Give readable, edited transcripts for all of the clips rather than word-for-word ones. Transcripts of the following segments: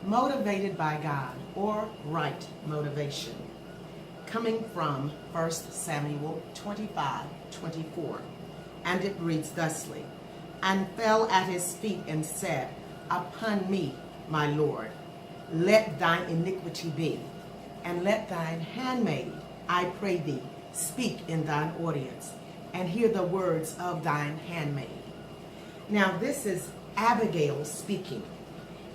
motivated by God, or right motivation, coming from 1 Samuel 25:24. And it reads thusly, "And fell at his feet and said, Upon me, my Lord, let thine iniquity be, and let thine handmaid, I pray thee, speak in thine audience, and hear the words of thine handmaid." Now this is Abigail speaking.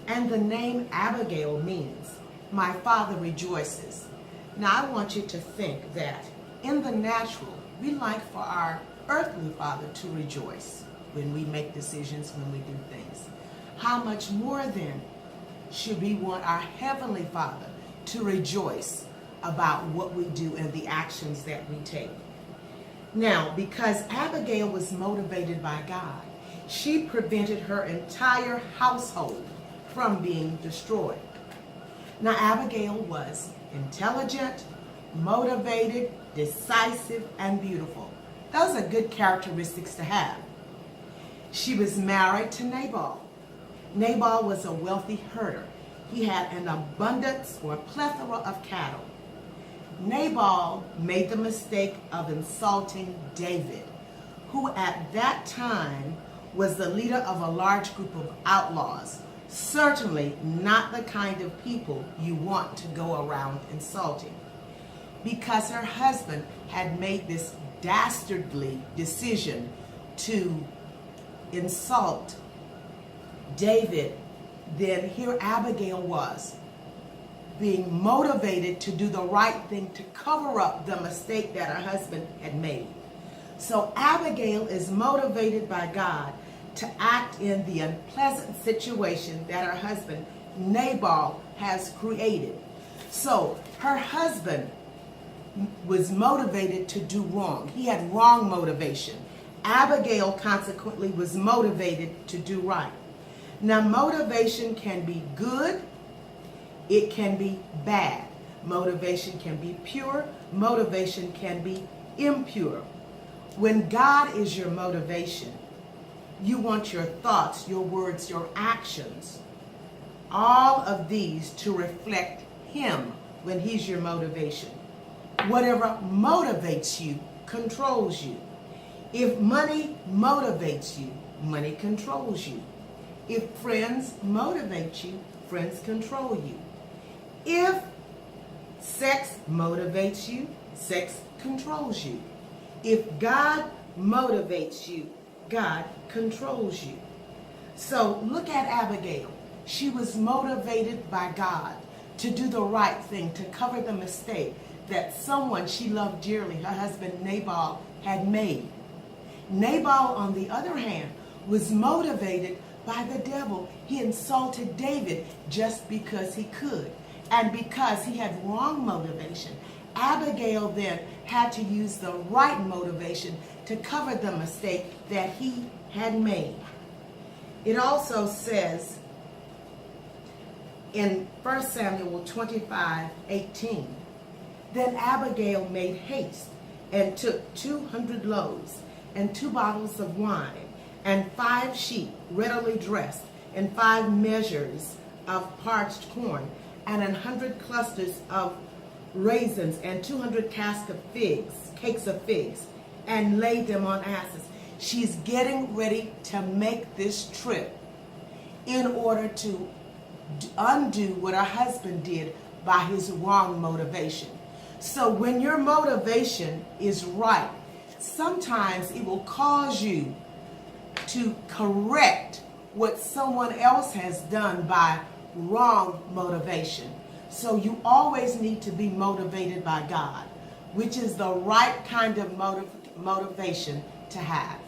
And the name Abigail means, my father rejoices. Now I want you to think that in the natural, we like for our earthly father to rejoice when we make decisions, when we do things. How much more then should we want our heavenly Father to rejoice about what we do and the actions that we take? Now, because Abigail was motivated by God, she prevented her entire household from being destroyed. Now, Abigail was intelligent, motivated, decisive, and beautiful. Those are good characteristics to have. She was married to Nabal. Nabal was a wealthy herder. He had an abundance or a plethora of cattle. Nabal made the mistake of insulting David, who at that time was the leader of a large group of outlaws. Certainly not the kind of people you want to go around insulting. Because her husband had made this dastardly decision to insult David, then here Abigail was, being motivated to do the right thing to cover up the mistake that her husband had made. So Abigail is motivated by God to act in the unpleasant situation that her husband Nabal has created. So her husband was motivated to do wrong. He had wrong motivation. Abigail consequently was motivated to do right. Now motivation can be good, it can be bad. Motivation can be pure, motivation can be impure. When God is your motivation, you want your thoughts, your words, your actions, all of these to reflect Him when He's your motivation. Whatever motivates you controls you. If money motivates you, money controls you. If friends motivate you, friends control you. If sex motivates you, sex controls you. If God motivates you, God controls you. So look at Abigail. She was motivated by God to do the right thing, to cover the mistake that someone she loved dearly, her husband Nabal, had made. Nabal, on the other hand, was motivated by the devil. He insulted David just because he could, and because he had wrong motivation. Abigail then had to use the right motivation to cover the mistake that he had made. It also says in 1 Samuel 25:18, "Then Abigail made haste and took 200 loaves and 2 bottles of wine and 5 sheep readily dressed and 5 measures of parched corn and 100 clusters of raisins and 200 cakes of figs, and laid them on asses." She's getting ready to make this trip in order to undo what her husband did by his wrong motivation. So when your motivation is right, sometimes it will cause you to correct what someone else has done by wrong motivation. So you always need to be motivated by God, which is the right kind of motivation to have.